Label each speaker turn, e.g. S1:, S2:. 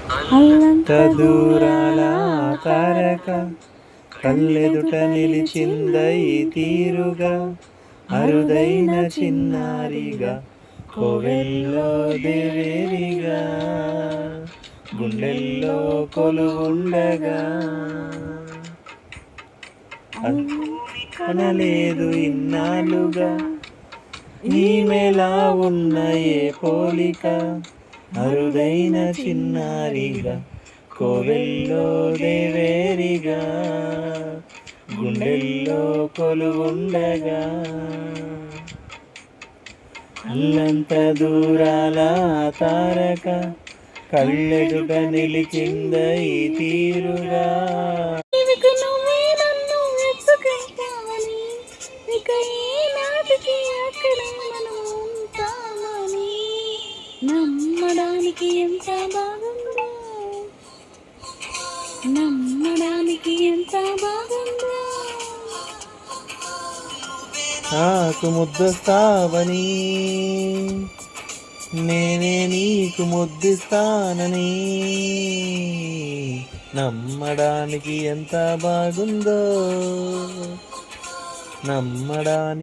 S1: అల్లంత దూరాల తారక కళ్ళెదుట నిలిచిందై తీరుగా అరుదైన చిన్నారిగా కోవెల్లో దేవేరిగా గుండెల్లో కొలువుండగా కనలేదు ఇన్నాళ్ళుగా ఈమెలా ఉన్న ఏ పోలిక అరుదైన చిన్నారిగా కోవెల్లో దేవేరిగా గుండెల్లో కొలువుండగా అల్లంత దూరాల తారక కళ్ళెదుట నిలిచిందై తీరుగా
S2: నమ్మడానికి ఎంత బాగుందో, నమ్మడానికి ఎంత బాగుందో.
S1: నాకు ముద్దొస్తావని నేనే నీకు ముద్దిస్తానని నమ్మడానికి ఎంత బాగుందో, నమ్మడానికి